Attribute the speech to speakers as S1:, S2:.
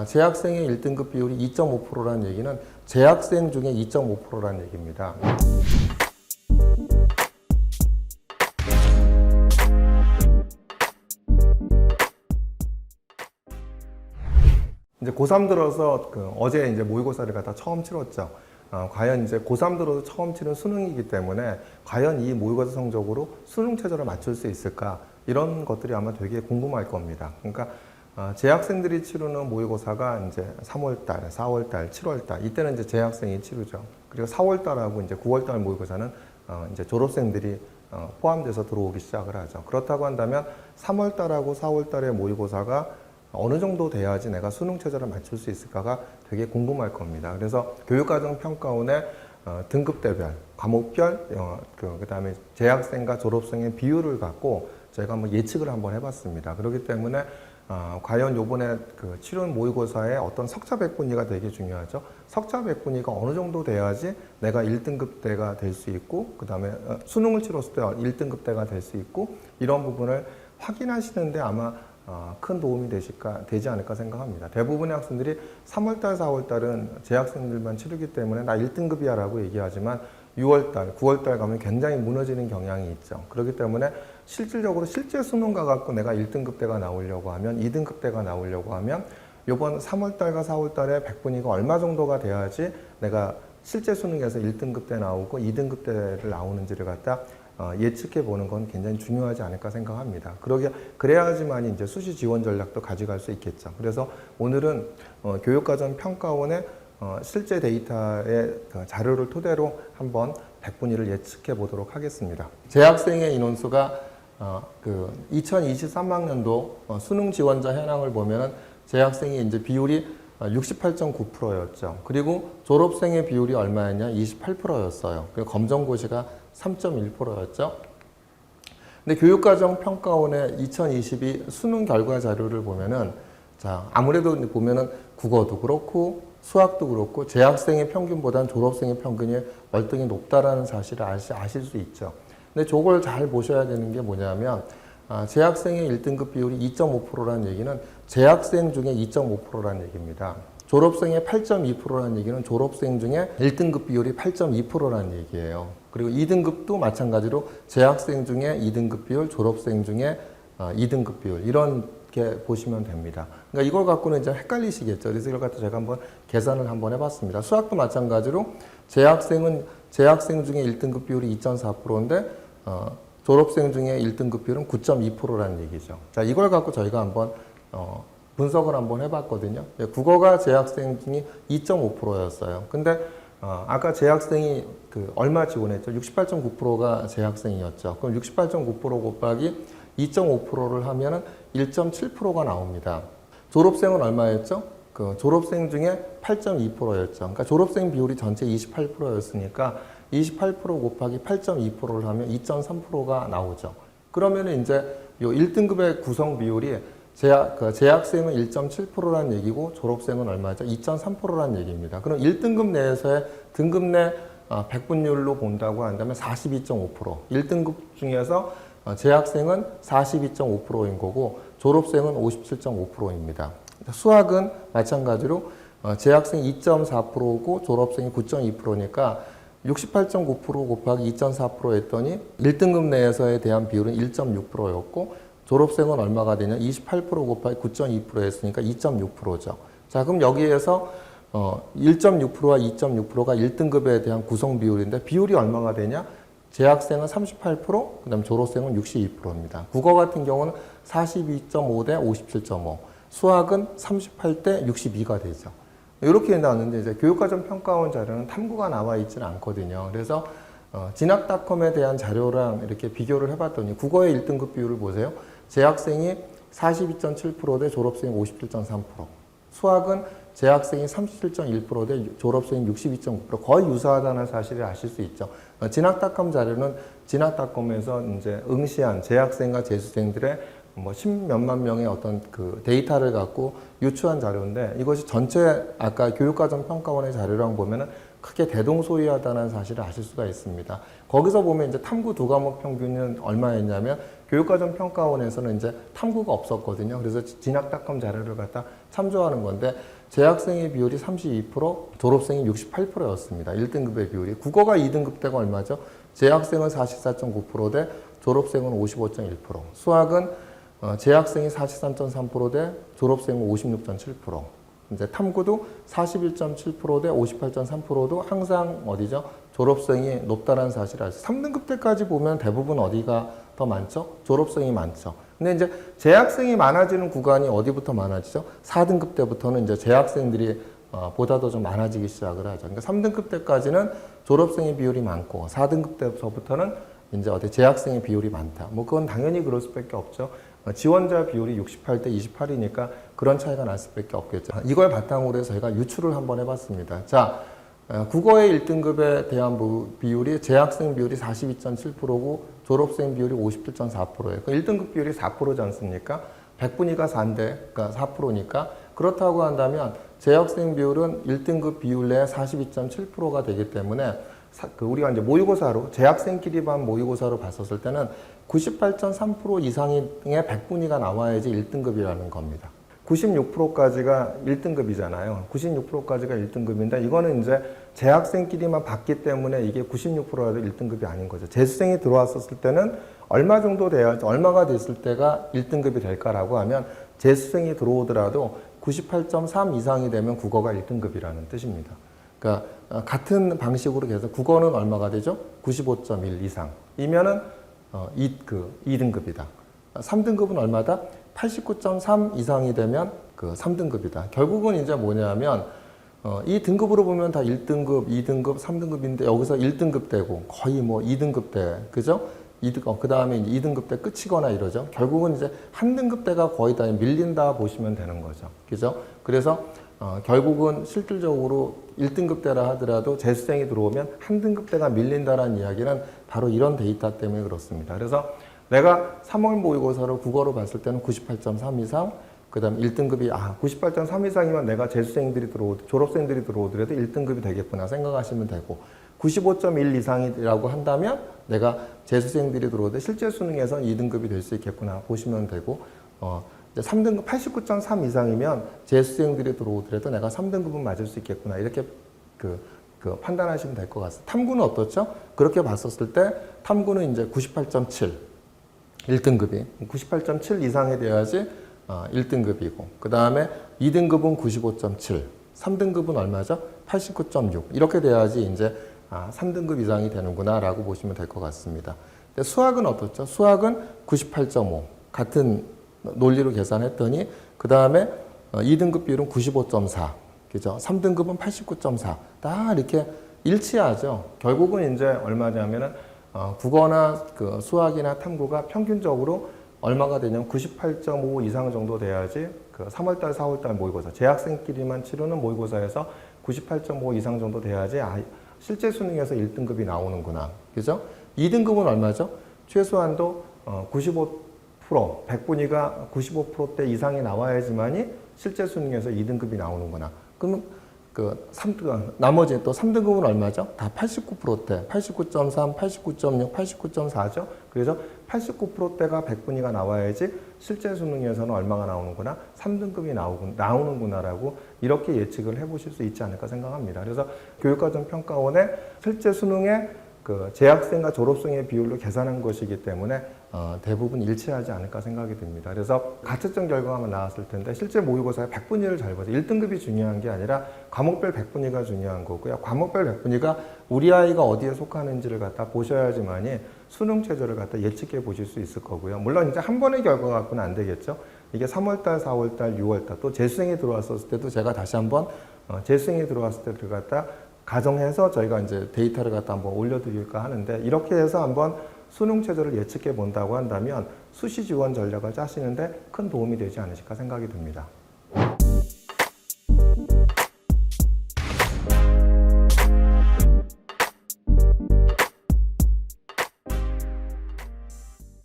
S1: 재학생의 1등급 비율이 2.5%라는 얘기는 재학생 중에 2.5%라는 얘기입니다. 이제 고3 들어서 어제 이제 모의고사를 갖다 처음 치렀죠. 과연 이제 고3 들어서 처음 치른 수능이기 때문에 과연 이 모의고사 성적으로 수능 최저를 맞출 수 있을까? 이런 것들이 아마 되게 궁금할 겁니다. 그러니까 재학생들이 치르는 모의고사가 이제 3월달, 4월달, 7월달 이때는 이제 재학생이 치르죠. 그리고 4월달하고 이제 9월달 모의고사는 이제 졸업생들이 포함돼서 들어오기 시작을 하죠. 그렇다고 한다면 3월달하고 4월달의 모의고사가 어느 정도 돼야지 내가 수능 최저를 맞출 수 있을까가 되게 궁금할 겁니다. 그래서 교육과정평가원의 등급대별, 과목별, 그다음에 재학생과 졸업생의 비율을 갖고 저희가 한번 예측을 한번 해봤습니다. 그렇기 때문에 과연 요번에 치른 모의고사의 어떤 석차 백분위가 되게 중요하죠. 석차 백분위가 어느 정도 돼야지 내가 1등급대가 될 수 있고, 그 다음에 수능을 치렀을 때 1등급대가 될 수 있고, 이런 부분을 확인하시는데 아마 큰 도움이 되지 않을까 생각합니다. 대부분의 학생들이 3월달, 4월달은 재학생들만 치르기 때문에 나 1등급이야 라고 얘기하지만 6월달, 9월달 가면 굉장히 무너지는 경향이 있죠. 그렇기 때문에 실질적으로 실제 수능 가갖고 내가 1등급대가 나오려고 하면, 2등급대가 나오려고 하면 이번 3월달과 4월달에 백분위가 얼마 정도가 돼야지 내가 실제 수능에서 1등급대 나오고 2등급대를 나오는지를 갖다 예측해 보는 건 굉장히 중요하지 않을까 생각합니다. 그래야지만 이제 수시 지원 전략도 가져갈 수 있겠죠. 그래서 오늘은 교육과정평가원의 실제 데이터의 자료를 토대로 한번 백분위를 예측해 보도록 하겠습니다. 재학생의 인원수가 2023학년도 수능 지원자 현황을 보면은 재학생이 이제 비율이 68.9%였죠. 그리고 졸업생의 비율이 얼마였냐? 28%였어요. 그리고 검정고시가 3.1%였죠. 근데 교육과정평가원의 2022 수능 결과 자료를 보면은, 아무래도 보면은 국어도 그렇고 수학도 그렇고 재학생의 평균보다는 졸업생의 평균이 월등히 높다라는 사실을 아실 수 있죠. 근데 저걸 잘 보셔야 되는 게 뭐냐면, 재학생의 1등급 비율이 2.5%라는 얘기는 재학생 중에 2.5%라는 얘기입니다. 졸업생의 8.2%라는 얘기는 졸업생 중에 1등급 비율이 8.2%라는 얘기예요. 그리고 2등급도 마찬가지로 재학생 중에 2등급 비율, 졸업생 중에 2등급 비율, 이렇게 보시면 됩니다. 그러니까 이걸 갖고는 이제 헷갈리시겠죠. 그래서 이걸 갖다 제가 한번 계산을 한번 해봤습니다. 수학도 마찬가지로 재학생 중에 1등급 비율이 2.4%인데 졸업생 중에 1등급 비율은 9.2%라는 얘기죠. 자, 이걸 갖고 저희가 한번 분석을 한번 해봤거든요. 국어가 재학생 중에 2.5%였어요. 근데 아까 재학생이 얼마 지원했죠? 68.9%가 재학생이었죠. 그럼 68.9% 곱하기 2.5%를 하면은 1.7%가 나옵니다. 졸업생은 얼마였죠? 졸업생 중에 8.2%였죠. 그러니까 졸업생 비율이 전체 28%였으니까 28% 곱하기 8.2%를 하면 2.3%가 나오죠. 그러면 이제 요 1등급의 구성 비율이 재학생은 1.7%라는 얘기고 졸업생은 얼마죠? 2.3%라는 얘기입니다. 그럼 1등급 내에서의 등급 내 백분율로 본다고 한다면 42.5%. 1등급 중에서 재학생은 42.5%인 거고 졸업생은 57.5%입니다. 수학은 마찬가지로 재학생이 2.4%고 졸업생이 9.2%니까 68.9% 곱하기 2.4% 했더니 1등급 내에서에 대한 비율은 1.6%였고 졸업생은 얼마가 되냐? 28% 곱하기 9.2% 했으니까 2.6%죠. 자, 그럼 여기에서 1.6%와 2.6%가 1등급에 대한 구성 비율인데 비율이 얼마가 되냐? 재학생은 38%, 그 다음 졸업생은 62%입니다. 국어 같은 경우는 42.5 대 57.5, 수학은 38 대 62가 되죠. 이렇게 나왔는데 이제 교육과정평가원 자료는 탐구가 나와 있지는 않거든요. 그래서 진학닷컴에 대한 자료랑 이렇게 비교를 해봤더니 국어의 1등급 비율을 보세요. 재학생이 42.7% 대 졸업생이 57.3%, 수학은 재학생이 37.1% 대 졸업생이 62.9%, 거의 유사하다는 사실을 아실 수 있죠. 진학닷컴 자료는 진학닷컴에서 이제 응시한 재학생과 재수생들의 뭐 10몇만 명의 어떤 데이터를 갖고 유추한 자료인데 이것이 전체 아까 교육과정평가원의 자료랑 보면은 크게 대동소이하다는 사실을 아실 수가 있습니다. 거기서 보면 이제 탐구 두 과목 평균은 얼마였냐면 교육과정평가원에서는 이제 탐구가 없었거든요. 그래서 진학닷컴 자료를 갖다 참조하는 건데 재학생의 비율이 32%, 졸업생이 68%였습니다. 1등급의 비율이. 국어가 2등급 때가 얼마죠? 재학생은 44.9% 대 졸업생은 55.1%. 수학은 재학생이 43.3% 대 졸업생은 56.7%. 이제 탐구도 41.7% 대 58.3%도 항상 어디죠? 졸업생이 높다는 사실을 아시죠? 3등급 때까지 보면 대부분 어디가 더 많죠? 졸업생이 많죠. 근데 이제 재학생이 많아지는 구간이 어디부터 많아지죠? 4등급 때부터는 이제 재학생들이 보다 더 좀 많아지기 시작을 하죠. 그러니까 3등급 때까지는 졸업생의 비율이 많고 4등급 때부터는 이제 어디 재학생의 비율이 많다. 뭐 그건 당연히 그럴 수밖에 없죠. 지원자 비율이 68대 28이니까 그런 차이가 날 수밖에 없겠죠. 이걸 바탕으로 해서 저희가 유추를 한번 해봤습니다. 자, 국어의 1등급에 대한 비율이 재학생 비율이 42.7%고 졸업생 비율이 57.4%예요. 1등급 비율이 4%지 않습니까? 100분위가 4인데, 그러니까 4%니까 그렇다고 한다면 재학생 비율은 1등급 비율 내에 42.7%가 되기 때문에 우리가 이제 모의고사로 재학생끼리만 모의고사로 봤었을 때는 98.3% 이상의 100분위가 나와야지 1등급이라는 겁니다. 96%까지가 1등급이잖아요. 96%까지가 1등급인데 이거는 이제 재학생끼리만 봤기 때문에 이게 96%라도 1등급이 아닌 거죠. 재수생이 들어왔었을 때는 얼마 정도 돼야지, 얼마가 됐을 때가 1등급이 될까라고 하면 재수생이 들어오더라도 98.3 이상이 되면 국어가 1등급이라는 뜻입니다. 그러니까 같은 방식으로 해서 국어는 얼마가 되죠? 95.1 이상이면은 2등급이다. 3등급은 얼마다? 89.3 이상이 되면 그 3등급이다. 결국은 이제 뭐냐면 이 등급으로 보면 다 1등급, 2등급, 3등급인데 여기서 1등급 되고 거의 뭐 2등급 대, 그죠? 그 다음에 2등급 대 끝이거나 이러죠. 결국은 이제 한 등급 대가 거의 다 밀린다 보시면 되는 거죠. 그죠? 그래서 결국은 실질적으로 1등급 대라 하더라도 재수생이 들어오면 한 등급 대가 밀린다라는 이야기는 바로 이런 데이터 때문에 그렇습니다. 그래서 내가 3월 모의고사를 국어로 봤을 때는 98.3 이상, 그 다음 1등급이 98.3 이상이면 내가 재수생들이 졸업생들이 들어오더라도 1등급이 되겠구나 생각하시면 되고 95.1 이상이라고 한다면 내가 재수생들이 들어오되 실제 수능에선 2등급이 될 수 있겠구나 보시면 되고 3등급 89.3 이상이면 재수생들이 들어오더라도 내가 3등급은 맞을 수 있겠구나 이렇게 판단하시면 될 것 같습니다. 탐구는 어떻죠? 그렇게 봤었을 때 탐구는 이제 98.7 1등급이 98.7 이상이 돼야지 1등급이고 그 다음에 2등급은 95.7 3등급은 얼마죠? 89.6 이렇게 돼야지 이제 3등급 이상이 되는구나 라고 보시면 될 것 같습니다. 근데 수학은 어떻죠? 수학은 98.5 같은 논리로 계산했더니 그 다음에 2등급 비율은 95.4 그죠? 3등급은 89.4 다 이렇게 일치하죠. 결국은 이제 얼마냐면은 국어나 그 수학이나 탐구가 평균적으로 얼마가 되냐면 98.5 이상 정도 돼야지 그 3월달, 4월달 모의고사 재학생끼리만 치르는 모의고사에서 98.5 이상 정도 돼야지 실제 수능에서 1등급이 나오는구나. 그죠? 2등급은 얼마죠? 최소한도 95% 100분위가 95%대 이상이 나와야지만이 실제 수능에서 2등급이 나오는구나. 그러면 나머지 또 3등급은 얼마죠? 다 89%대, 89.3, 89.6, 89.4죠? 그래서 89%대가 100분위가 나와야지 실제 수능에서는 얼마가 나오는구나? 3등급이 나오는구나라고 이렇게 예측을 해보실 수 있지 않을까 생각합니다. 그래서 교육과정평가원의 실제 수능의 그 재학생과 졸업생의 비율로 계산한 것이기 때문에 대부분 일치하지 않을까 생각이 듭니다. 그래서 가채점 결과가 나왔을 텐데 실제 모의고사에 100분위를 잘 보세요. 1등급이 중요한 게 아니라 과목별 100분위가 중요한 거고요. 과목별 100분위가 우리 아이가 어디에 속하는지를 갖다 보셔야지만이 수능 최저를 갖다 예측해 보실 수 있을 거고요. 물론 이제 한 번의 결과 갖고는 안 되겠죠. 이게 3월달, 4월달, 6월달 또 재수생이 들어왔었을 때도 제가 다시 한번 재수생이 들어왔을 때를 갖다 가정해서 저희가 이제 데이터를 갖다 한번 올려드릴까 하는데 이렇게 해서 한번 수능 최저를 예측해 본다고 한다면 수시 지원 전략을 짜시는데 큰 도움이 되지 않으실까 생각이 듭니다.